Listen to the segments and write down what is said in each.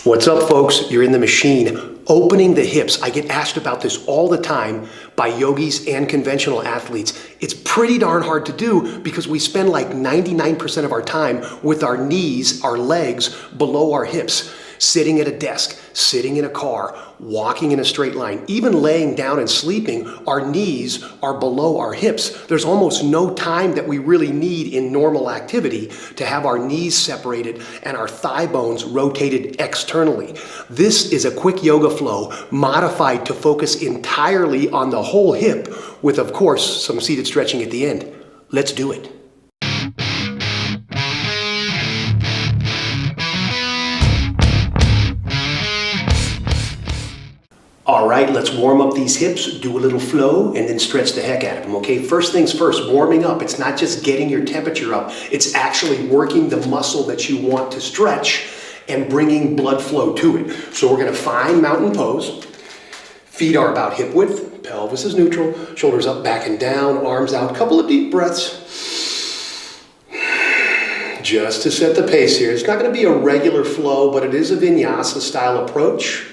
What's up, folks? You're in the machine. Opening the hips. I get asked about this all the time by yogis and conventional athletes. It's pretty darn hard to do because we spend like 99% of our time with our knees, our legs below our hips, sitting at a desk, sitting in a car, walking in a straight line, even laying down and sleeping, our knees are below our hips. There's almost no time that we really need in normal activity to have our knees separated and our thigh bones rotated externally. This is a quick yoga flow modified to focus entirely on the whole hip with, of course, some seated stretching at the end. Let's do it. All right, let's warm up these hips, do a little flow, and then stretch the heck out of them, okay? First things first, warming up. It's not just getting your temperature up. It's actually working the muscle that you want to stretch and bringing blood flow to it. So we're gonna find mountain pose. Feet are about hip width, pelvis is neutral, shoulders up, back and down, arms out. Couple of deep breaths. Just to set the pace here. It's not gonna be a regular flow, but it is a Vinyasa style approach.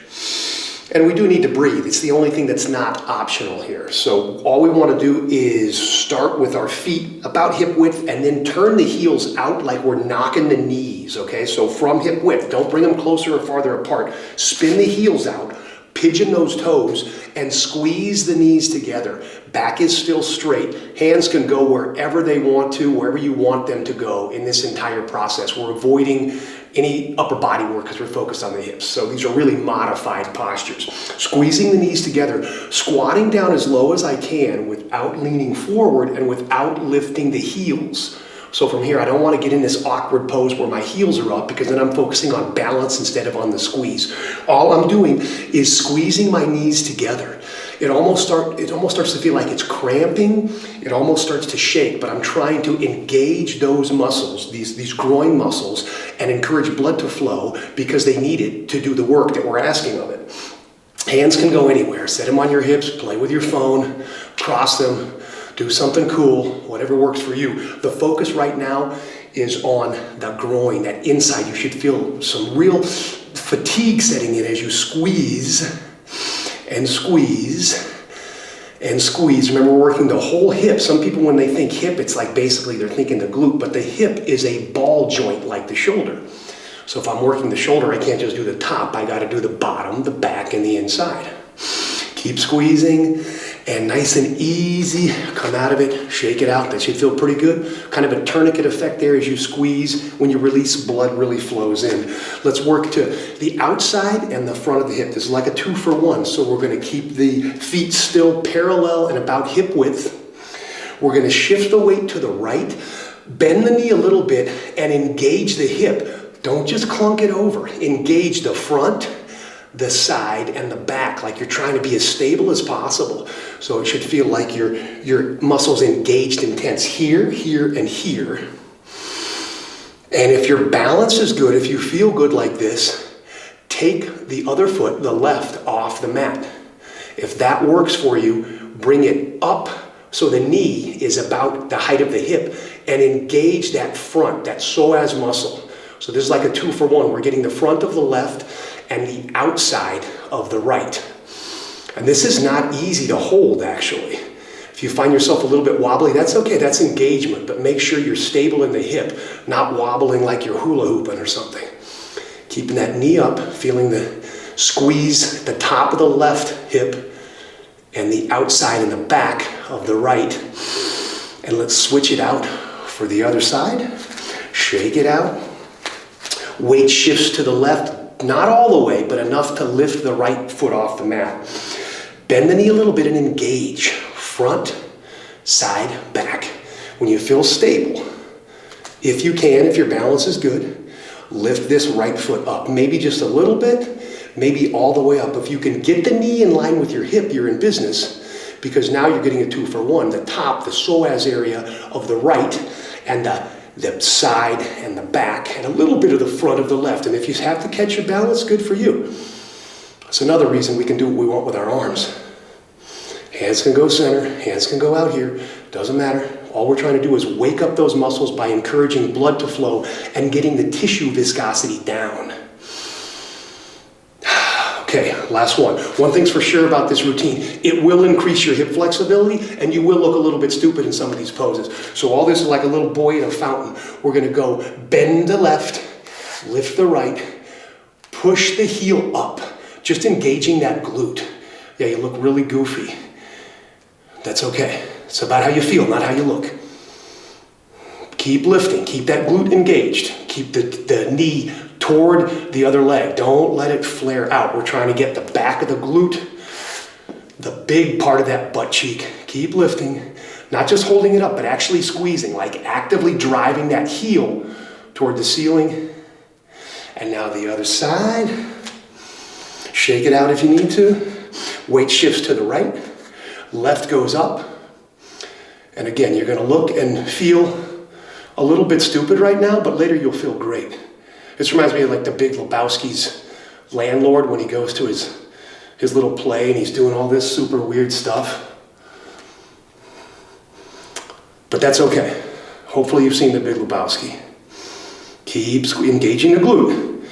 And we do need to breathe. It's the only thing that's not optional here. So all we want to do is start with our feet about hip width and then turn the heels out like we're knocking the knees, okay? So from hip width, don't bring them closer or farther apart. Spin the heels out, pigeon those toes, and squeeze the knees together. Back is still straight. Hands can go wherever they want to, wherever you want them to go in this entire process. We're avoiding any upper body work because we're focused on the hips. So these are really modified postures. Squeezing the knees together, squatting down as low as I can without leaning forward and without lifting the heels. So from here, I don't want to get in this awkward pose where my heels are up because then I'm focusing on balance instead of on the squeeze. All I'm doing is squeezing my knees together. It almost starts to feel like it's cramping. It almost starts to shake, but I'm trying to engage those muscles, these groin muscles, and encourage blood to flow because they need it to do the work that we're asking of it. Hands can go anywhere. Set them on your hips, play with your phone, cross them, do something cool, whatever works for you. The focus right now is on the groin, that inside. You should feel some real fatigue setting in as you squeeze and squeeze and squeeze. Remember, we're working the whole hip. Some people, when they think hip, it's like basically they're thinking the glute, but the hip is a ball joint like the shoulder. So if I'm working the shoulder, I can't just do the top. I got to do the bottom, the back, and the inside. Keep squeezing, and nice and easy, come out of it, shake it out. That should feel pretty good. Kind of a tourniquet effect there as you squeeze. When you release, blood really flows in. Let's work to the outside and the front of the hip. This is like a 2-for-1. So we're gonna keep the feet still parallel and about hip width. We're gonna shift the weight to the right, bend the knee a little bit, and engage the hip. Don't just clunk it over. Engage the front, the side, and the back, like you're trying to be as stable as possible. So it should feel like your muscles engaged and tense here, here, and here. And if your balance is good, if you feel good like this, take the other foot, the left, off the mat. If that works for you, bring it up so the knee is about the height of the hip and engage that front, that psoas muscle. So this is like a 2-for-1. We're getting the front of the left and the outside of the right. And this is not easy to hold, actually. If you find yourself a little bit wobbly, that's okay, that's engagement, but make sure you're stable in the hip, not wobbling like you're hula hooping or something. Keeping that knee up, feeling the squeeze at the top of the left hip and the outside and the back of the right. And let's switch it out for the other side. Shake it out. Weight shifts to the left. Not all the way, but enough to lift the right foot off the mat. Bend the knee a little bit and engage. Front, side, back. When you feel stable, if you can, if your balance is good, lift this right foot up. Maybe just a little bit, maybe all the way up. If you can get the knee in line with your hip, you're in business, because now you're getting a 2-for-1. The top, the psoas area of the right, and the side and the back, and a little bit of the front of the left. And if you have to catch your balance, good for you. That's another reason we can do what we want with our arms. Hands can go center, hands can go out here, doesn't matter. All we're trying to do is wake up those muscles by encouraging blood to flow and getting the tissue viscosity down. Okay, last one. One thing's for sure about this routine, it will increase your hip flexibility and you will look a little bit stupid in some of these poses. So all this is like a little boy in a fountain. We're gonna go bend the left, lift the right, push the heel up, just engaging that glute. Yeah, you look really goofy. That's okay. It's about how you feel, not how you look. Keep lifting, keep that glute engaged. Keep the knee toward the other leg. Don't let it flare out. We're trying to get the back of the glute, the big part of that butt cheek. Keep lifting, not just holding it up, but actually squeezing, like actively driving that heel toward the ceiling. And now the other side. Shake it out if you need to. Weight shifts to the right. Left goes up. And again, you're going to look and feel a little bit stupid right now, but later you'll feel great. This reminds me of like the Big Lebowski's landlord when he goes to his little play and he's doing all this super weird stuff. But that's okay. Hopefully you've seen the Big Lebowski. Keep engaging the glute.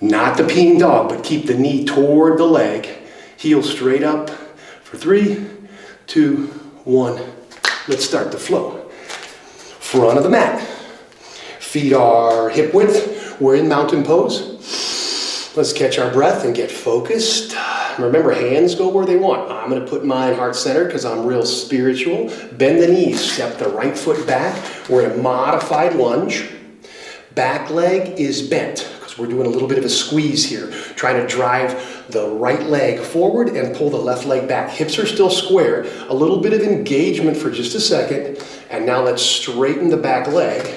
Not the peeing dog, but keep the knee toward the leg. Heel straight up for 3, 2, 1. Let's start the flow. Front of the mat. Feet are hip width. We're in mountain pose. Let's catch our breath and get focused. Remember, hands go where they want. I'm going to put mine heart center because I'm real spiritual. Bend the knees. Step the right foot back. We're in a modified lunge. Back leg is bent because we're doing a little bit of a squeeze here. Trying to drive the right leg forward and pull the left leg back. Hips are still square. A little bit of engagement for just a second. And now let's straighten the back leg.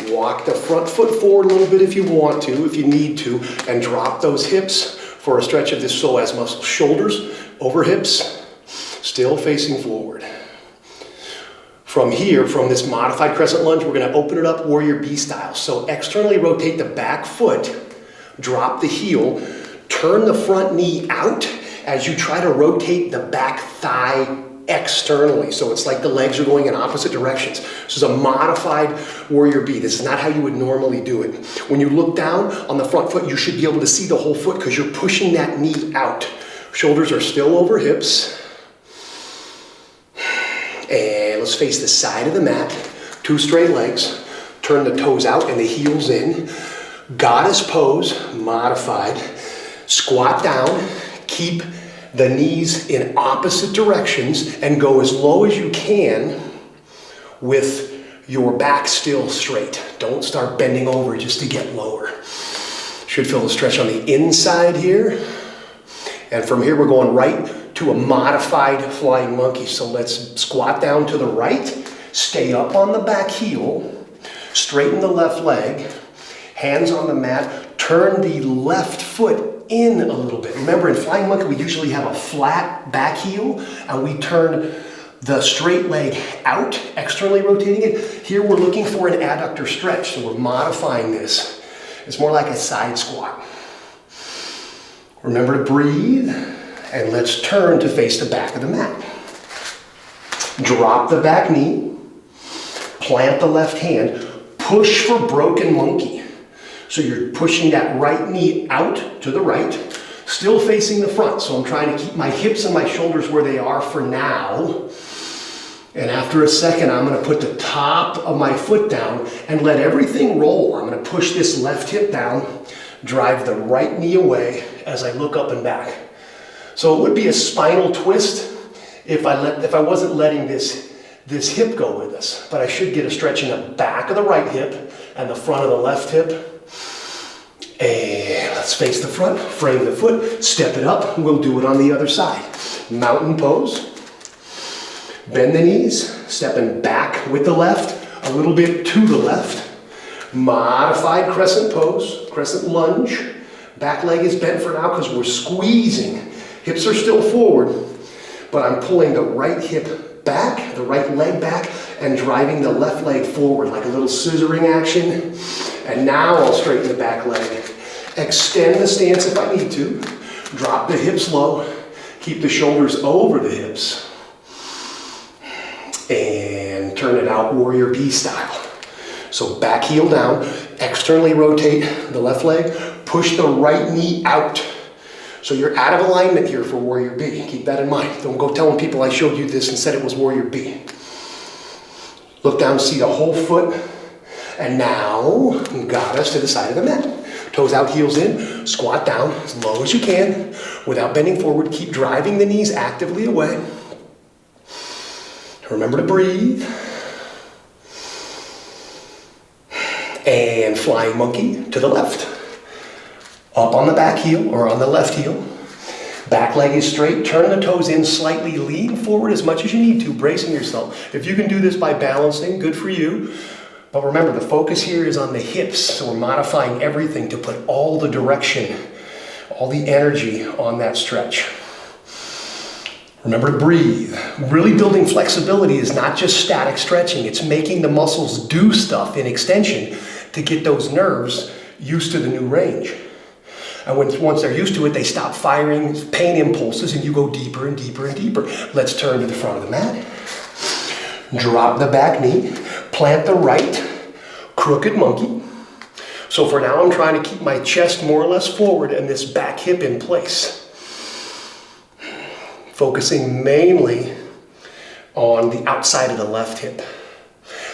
Walk the front foot forward a little bit if you want to, if you need to, and drop those hips for a stretch of this psoas muscle. Shoulders over hips, still facing forward. From here, from this modified crescent lunge, we're going to open it up warrior B style. So externally rotate the back foot, drop the heel, turn the front knee out as you try to rotate the back thigh externally. So it's like the legs are going in opposite directions. This is a modified warrior B. This is not how you would normally do it. When you look down on the front foot, you should be able to see the whole foot because you're pushing that knee out. Shoulders are still over hips. And let's face the side of the mat. 2 straight legs. Turn the toes out and the heels in. Goddess pose, modified. Squat down. Keep the knees in opposite directions and go as low as you can with your back still straight. Don't start bending over just to get lower. Should feel the stretch on the inside here. And from here we're going right to a modified flying monkey. So let's squat down to the right, stay up on the back heel, straighten the left leg, hands on the mat, turn the left foot in a little bit. Remember, in flying monkey, we usually have a flat back heel, and we turn the straight leg out, externally rotating it. Here, we're looking for an adductor stretch, so we're modifying this. It's more like a side squat. Remember to breathe, and let's turn to face the back of the mat. Drop the back knee, plant the left hand, push for broken monkey. So you're pushing that right knee out to the right, still facing the front. So I'm trying to keep my hips and my shoulders where they are for now. And after a second, I'm going to put the top of my foot down and let everything roll. I'm going to push this left hip down, drive the right knee away as I look up and back. So it would be a spinal twist if I wasn't letting this hip go with us. But I should get a stretch in the back of the right hip and the front of the left hip. And let's face the front, frame the foot, step it up. We'll do it on the other side. Mountain pose. Bend the knees, stepping back with the left, a little bit to the left. Modified crescent pose, crescent lunge. Back leg is bent for now because we're squeezing. Hips are still forward, but I'm pulling the right hip back, the right leg back, and driving the left leg forward like a little scissoring action. And now I'll straighten the back leg. Extend the stance if I need to. Drop the hips low. Keep the shoulders over the hips. And turn it out warrior B style. So back heel down, externally rotate the left leg, push the right knee out. So you're out of alignment here for warrior B. Keep that in mind. Don't go telling people I showed you this and said it was warrior B. Look down, see the whole foot. And now, goddess to the side of the mat. Toes out, heels in. Squat down as low as you can without bending forward. Keep driving the knees actively away. Remember to breathe. And flying monkey to the left. Up on the back heel or on the left heel. Back leg is straight. Turn the toes in slightly. Lean forward as much as you need to, bracing yourself. If you can do this by balancing, good for you. But remember, the focus here is on the hips. So we're modifying everything to put all the direction, all the energy on that stretch. Remember to breathe. Really building flexibility is not just static stretching. It's making the muscles do stuff in extension to get those nerves used to the new range. And once they're used to it, they stop firing pain impulses and you go deeper and deeper and deeper. Let's turn to the front of the mat. Drop the back knee. Plant the right. Crooked monkey. So for now, I'm trying to keep my chest more or less forward and this back hip in place. Focusing mainly on the outside of the left hip.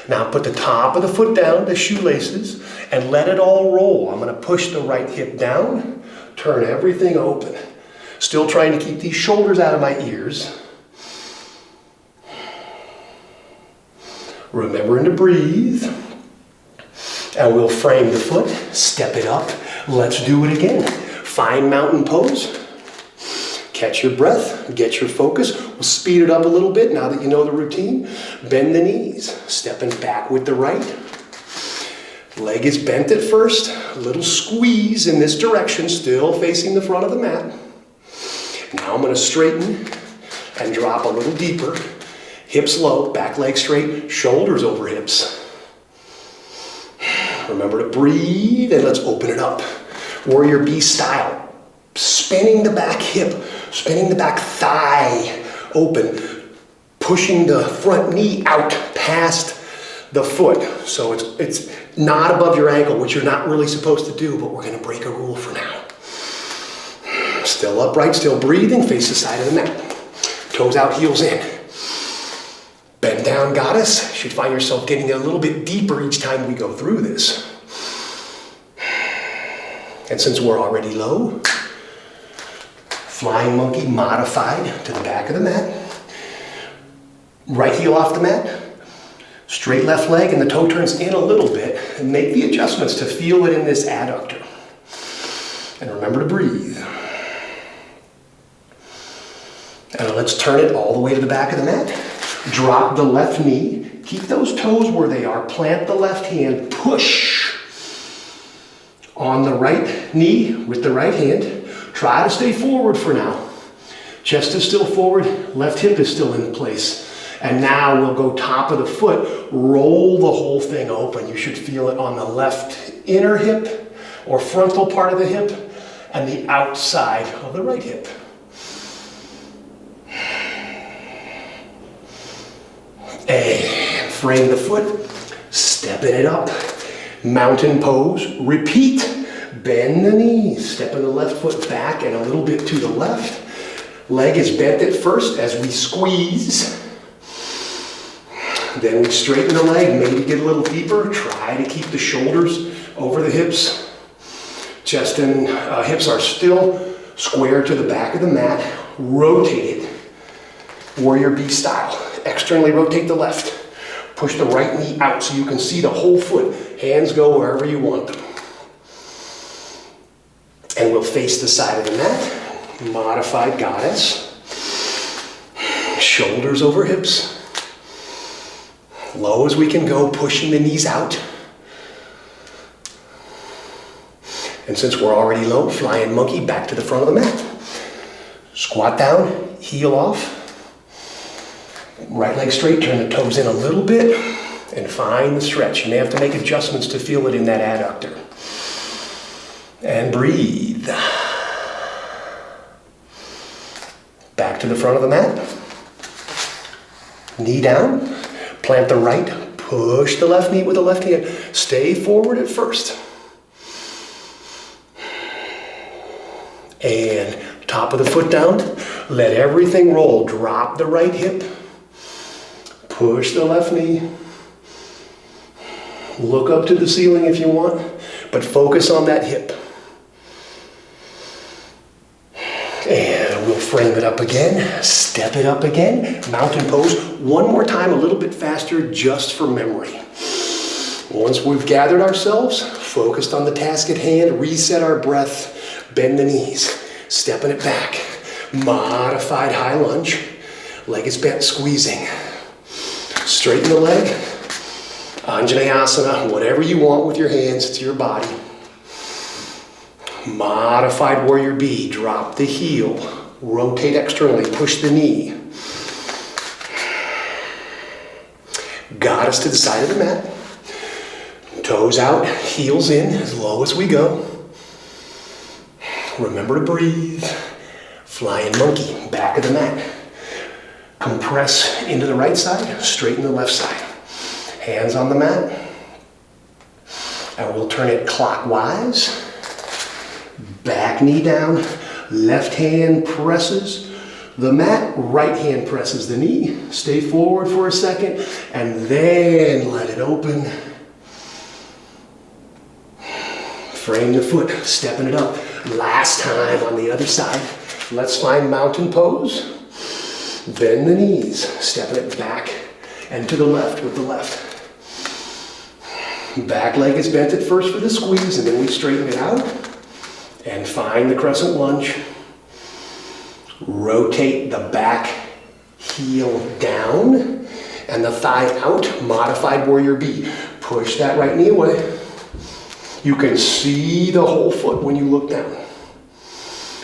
Now put the top of the foot down, the shoelaces, and let it all roll. I'm going to push the right hip down, turn everything open. Still trying to keep these shoulders out of my ears. Remembering to breathe. And we'll frame the foot, step it up. Let's do it again. Find mountain pose. Catch your breath, get your focus. We'll speed it up a little bit now that you know the routine. Bend the knees, stepping back with the right. Leg is bent at first, a little squeeze in this direction, still facing the front of the mat. Now I'm going to straighten and drop a little deeper. Hips low, back leg straight, shoulders over hips. Remember to breathe and let's open it up. Warrior B style. Spinning the back hip, spinning the back thigh open, pushing the front knee out past the foot. So it's not above your ankle, which you're not really supposed to do, but we're going to break a rule for now. Still upright, still breathing, face the side of the mat. Toes out, heels in. Bend down, goddess. You should find yourself getting a little bit deeper each time we go through this. And since we're already low, flying monkey modified to the back of the mat. Right heel off the mat. Straight left leg and the toe turns in a little bit. And make the adjustments to feel it in this adductor. And remember to breathe. And let's turn it all the way to the back of the mat. Drop the left knee. Keep those toes where they are. Plant the left hand. Push on the right knee with the right hand. Try to stay forward for now. Chest is still forward, left hip is still in place. And now we'll go top of the foot, roll the whole thing open. You should feel it on the left inner hip or frontal part of the hip and the outside of the right hip. And frame the foot, stepping it up. Mountain pose, repeat. Bend the knees, stepping the left foot back and a little bit to the left. Leg is bent at first as we squeeze. Then we straighten the leg, maybe get a little deeper. Try to keep the shoulders over the hips. Chest and hips are still square to the back of the mat. Rotate it. Warrior B style. Externally rotate the left. Push the right knee out so you can see the whole foot. Hands go wherever you want them. And we'll face the side of the mat. Modified goddess. Shoulders over hips. Low as we can go, pushing the knees out. And since we're already low, flying monkey back to the front of the mat. Squat down, heel off. Right leg straight, turn the toes in a little bit and find the stretch. You may have to make adjustments to feel it in that adductor. And breathe. Back to the front of the mat. Knee down. Plant the right. Push the left knee with the left hand. Stay forward at first. And Top of the foot down, let everything roll. Drop the right hip, push the left knee. Look up to the ceiling if you want, but focus on that hip. And we'll frame it up again, step it up again, mountain pose. One more time, a little bit faster, just for memory. Once we've gathered ourselves, focused on the task at hand, reset our breath, bend the knees, stepping it back. Modified high lunge, leg is bent, squeezing. Straighten the leg, Anjaneyasana, whatever you want with your hands, it's your body. Modified warrior B, drop the heel, rotate externally, push the knee. Goddess to the side of the mat. Toes out, heels in, as low as we go. Remember to breathe. Flying monkey, back of the mat. Compress into the right side, straighten the left side. Hands on the mat. And we'll turn it clockwise. Back knee down, left hand presses the mat, right hand presses the knee. Stay forward for a second, and then let it open. Frame the foot, stepping it up. Last time on the other side. Let's find mountain pose. Bend the knees, stepping it back and to the left with the left. Back leg is bent at first for the squeeze, and then we straighten it out. And find the crescent lunge. Rotate the back heel down and the thigh out. Modified warrior B. Push that right knee away. You can see the whole foot when you look down.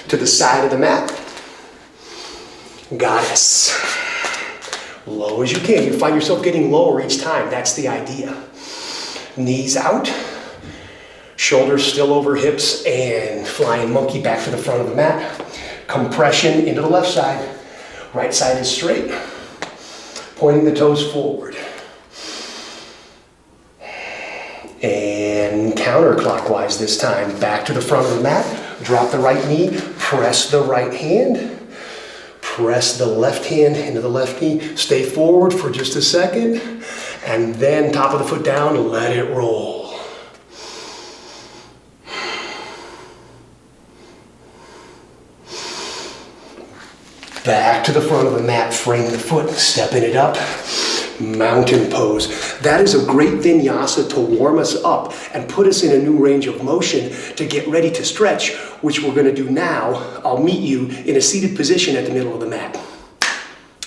To the side of the mat. Goddess. Low as you can. You find yourself getting lower each time. That's the idea. Knees out. Shoulders still over hips, and flying monkey back to the front of the mat. Compression into the left side. Right side is straight. Pointing the toes forward. And counterclockwise this time. Back to the front of the mat. Drop the right knee. Press the right hand. Press the left hand into the left knee. Stay forward for just a second. And then top of the foot down, let it roll. Back to the front of the mat, frame the foot, stepping it up, mountain pose. That is a great vinyasa to warm us up and put us in a new range of motion to get ready to stretch, which we're going to do now. I'll meet you in a seated position at the middle of the mat.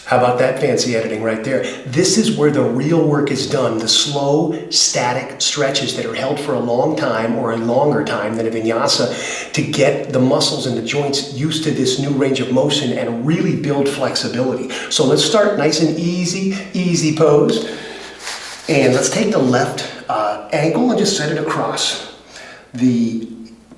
How about that fancy editing right there? This is where the real work is done, the slow, static stretches that are held for a long time or a longer time than a vinyasa to get the muscles and the joints used to this new range of motion and really build flexibility. So let's start nice and easy pose. And let's take the left ankle and just set it across the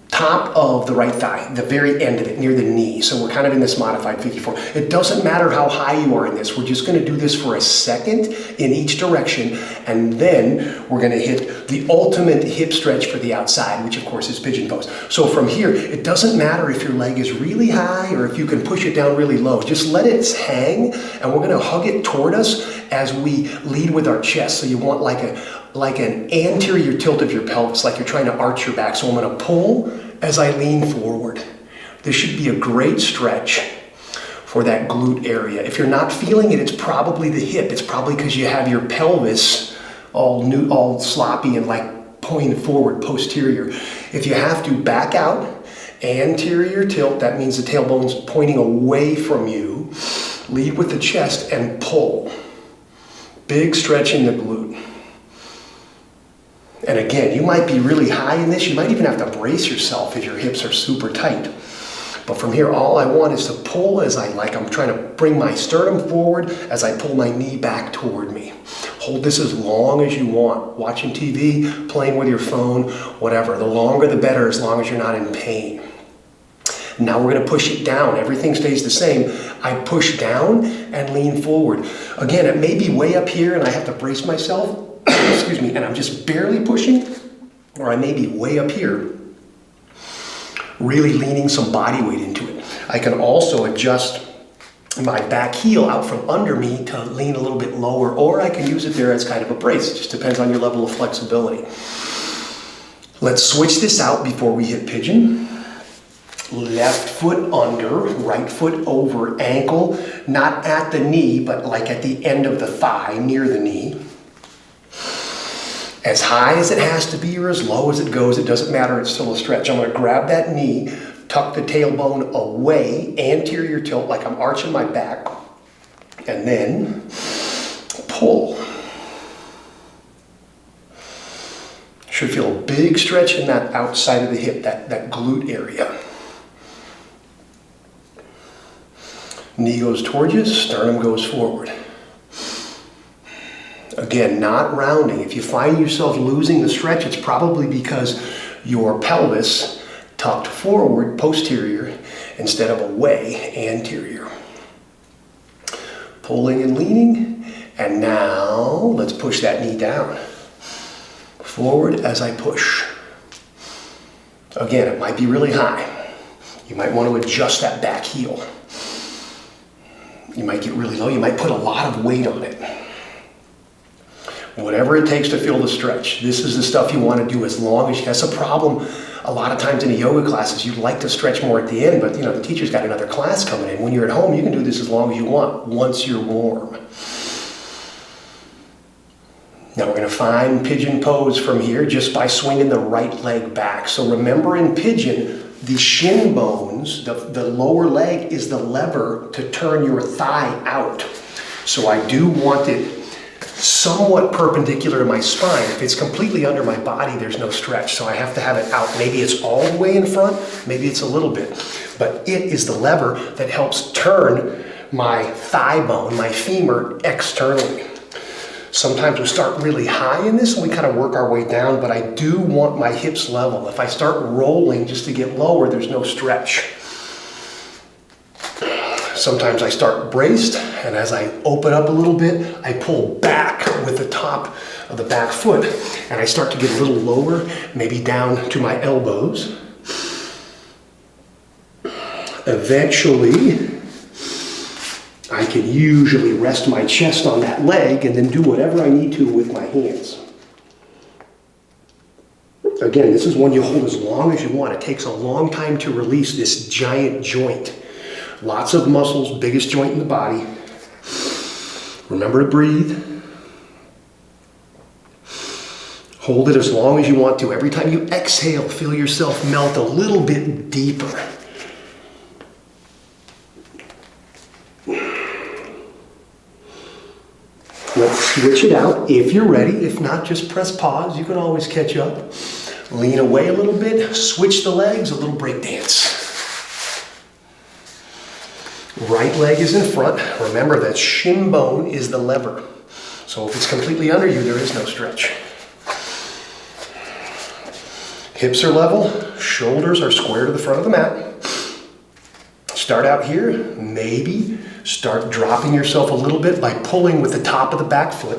top of the right thigh, the very end of it, near the knee. So we're kind of in this modified 54. It doesn't matter how high you are in this. We're just going to do this for a second in each direction, and then we're going to hit the ultimate hip stretch for the outside, which of course is pigeon pose. So from here, it doesn't matter if your leg is really high or if you can push it down really low. Just let it hang, and we're going to hug it toward us as we lead with our chest. So you want like an anterior tilt of your pelvis, like you're trying to arch your back. So I'm going to pull as I lean forward. This should be a great stretch for that glute area. If you're not feeling it, it's probably the hip. It's probably because you have your pelvis all sloppy and like pointing forward, posterior. If you have to, back out, anterior tilt. That means the tailbone's pointing away from you. Lead with the chest and pull. Big stretch in the glute. And again, you might be really high in this. You might even have to brace yourself if your hips are super tight. But from here, all I want is to pull as I like. I'm trying to bring my sternum forward as I pull my knee back toward me. Hold this as long as you want. Watching TV, playing with your phone, whatever. The longer the better, as long as you're not in pain. Now we're going to push it down. Everything stays the same. I push down and lean forward. Again, it may be way up here and I have to brace myself. Excuse me, and I'm just barely pushing, or I may be way up here, really leaning some body weight into it. I can also adjust my back heel out from under me to lean a little bit lower, or I can use it there as kind of a brace. It just depends on your level of flexibility. Let's switch this out before we hit pigeon. Left foot under, right foot over, ankle not at the knee, but like at the end of the thigh, near the knee. As high as it has to be or as low as it goes, it doesn't matter, it's still a stretch. I'm going to grab that knee, tuck the tailbone away, anterior tilt like I'm arching my back, and then pull. Should feel a big stretch in that outside of the hip, that glute area. Knee goes towards you, sternum goes forward. Again, not rounding. If you find yourself losing the stretch, it's probably because your pelvis tucked forward, posterior, instead of away, anterior. Pulling and leaning, and now let's push that knee down. Forward as I push. Again, it might be really high. You might want to adjust that back heel. You might get really low. You might put a lot of weight on it. Whatever it takes to feel the stretch. This is the stuff you want to do as long as you. That's a problem a lot of times in the yoga classes. You'd like to stretch more at the end, but the teacher's got another class coming in. When you're at home, you can do this as long as you want, once you're warm. Now we're going to find pigeon pose from here just by swinging the right leg back. So remember, in pigeon, the shin bones, the lower leg, is the lever to turn your thigh out. So I do want it somewhat perpendicular to my spine. If it's completely under my body, there's no stretch, so I have to have it out. Maybe it's all the way in front, maybe it's a little bit, but it is the lever that helps turn my thigh bone, my femur, externally. Sometimes we start really high in this and we kind of work our way down, but I do want my hips level. If I start rolling just to get lower, there's no stretch. Sometimes I start braced, and as I open up a little bit, I pull back with the top of the back foot, and I start to get a little lower, maybe down to my elbows. Eventually, I can usually rest my chest on that leg and then do whatever I need to with my hands. Again, this is one you hold as long as you want. It takes a long time to release this giant joint. Lots of muscles, biggest joint in the body. Remember to breathe. Hold it as long as you want to. Every time you exhale, feel yourself melt a little bit deeper. Let's switch it out if you're ready. If not, just press pause. You can always catch up. Lean away a little bit. Switch the legs, a little break dance. Right leg is in front. Remember that shin bone is the lever. So if it's completely under you, there is no stretch. Hips are level, shoulders are square to the front of the mat. Start out here, maybe start dropping yourself a little bit by pulling with the top of the back foot.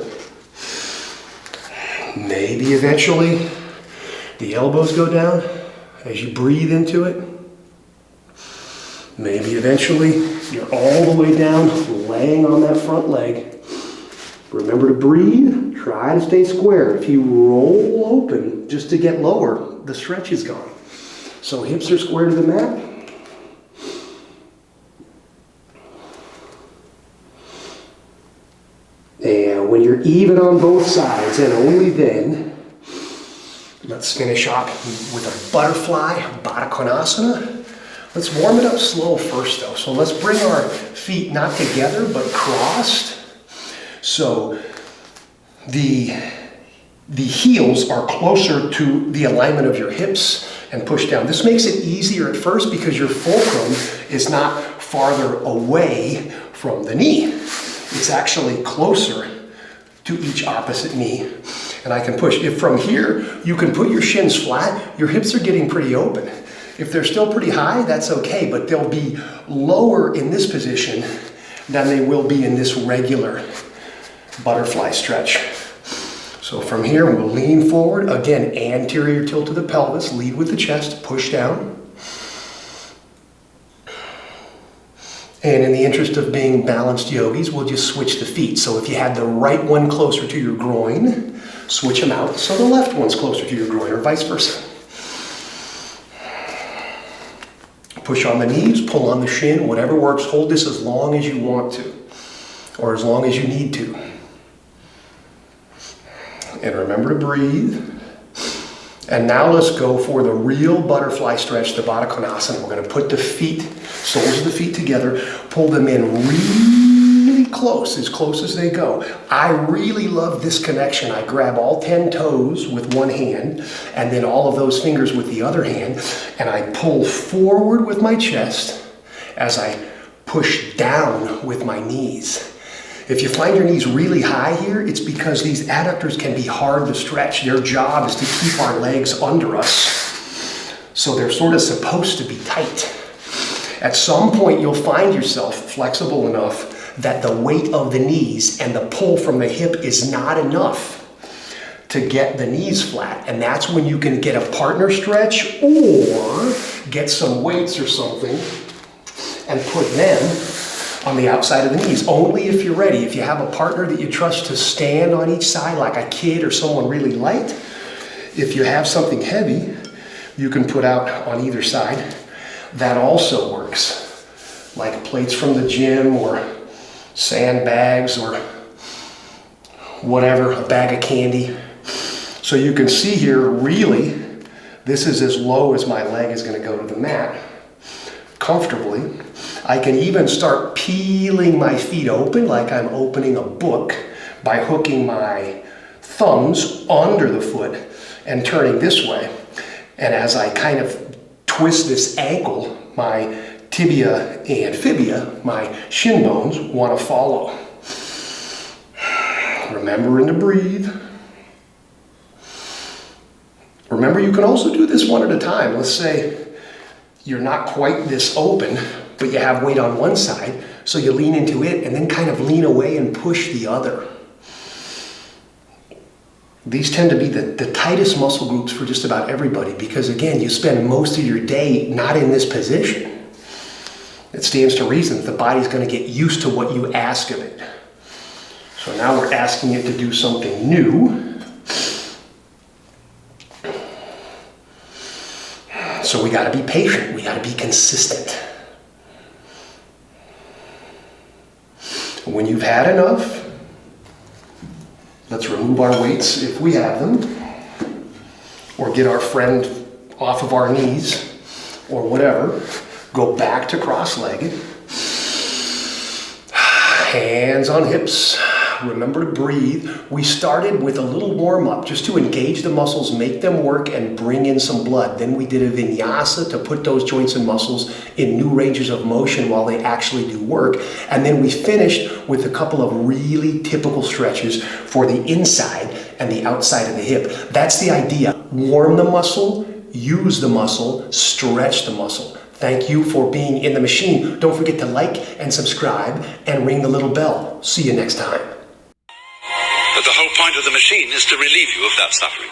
Maybe eventually the elbows go down as you breathe into it. Maybe eventually you're all the way down, laying on that front leg. Remember to breathe, try to stay square. If you roll open just to get lower, the stretch is gone. So hips are square to the mat. And when you're even on both sides, and only then, let's finish off with a butterfly, Baddha Konasana. Let's warm it up slow first though. So let's bring our feet not together, but crossed. So the heels are closer to the alignment of your hips and push down. This makes it easier at first because your fulcrum is not farther away from the knee. It's actually closer to each opposite knee. And I can push. If from here, you can put your shins flat, your hips are getting pretty open. If they're still pretty high, that's okay, but they'll be lower in this position than they will be in this regular butterfly stretch. So from here, we'll lean forward. Again, anterior tilt to the pelvis. Lead with the chest, push down. And in the interest of being balanced yogis, we'll just switch the feet. So if you had the right one closer to your groin, switch them out so the left one's closer to your groin, or vice versa. Push on the knees, pull on the shin, whatever works. Hold this as long as you want to, or as long as you need to. And remember to breathe. And now let's go for the real butterfly stretch, the Baddha Konasana. We're going to put the feet, soles of the feet together, pull them in really close as they go. I really love this connection. I grab all 10 toes with one hand, and then all of those fingers with the other hand, and I pull forward with my chest as I push down with my knees. If you find your knees really high here, it's because these adductors can be hard to stretch. Their job is to keep our legs under us, so they're sort of supposed to be tight. At some point, you'll find yourself flexible enough that the weight of the knees and the pull from the hip is not enough to get the knees flat. And that's when you can get a partner stretch or get some weights or something and put them on the outside of the knees, only if you're ready. If you have a partner that you trust to stand on each side, like a kid or someone really light, if you have something heavy you can put out on either side, that also works. Like plates from the gym or sandbags or whatever, a bag of candy. So you can see here, really, this is as low as my leg is going to go to the mat, comfortably. I can even start peeling my feet open like I'm opening a book by hooking my thumbs under the foot and turning this way. And as I kind of twist this ankle, my tibia and fibia, my shin bones, want to follow. Remembering to breathe. Remember, you can also do this one at a time. Let's say you're not quite this open, but you have weight on one side, so you lean into it and then kind of lean away and push the other. These tend to be the tightest muscle groups for just about everybody because, again, you spend most of your day not in this position. It stands to reason that the body's going to get used to what you ask of it. So now we're asking it to do something new. So we got to be patient. We got to be consistent. When you've had enough, let's remove our weights if we have them, or get our friend off of our knees, or whatever. Go back to cross-legged. Hands on hips. Remember to breathe. We started with a little warm-up just to engage the muscles, make them work, and bring in some blood. Then we did a vinyasa to put those joints and muscles in new ranges of motion while they actually do work. And then we finished with a couple of really typical stretches for the inside and the outside of the hip. That's the idea. Warm the muscle, use the muscle, stretch the muscle. Thank you for being in the machine. Don't forget to like and subscribe and ring the little bell. See you next time. But the whole point of the machine is to relieve you of that suffering.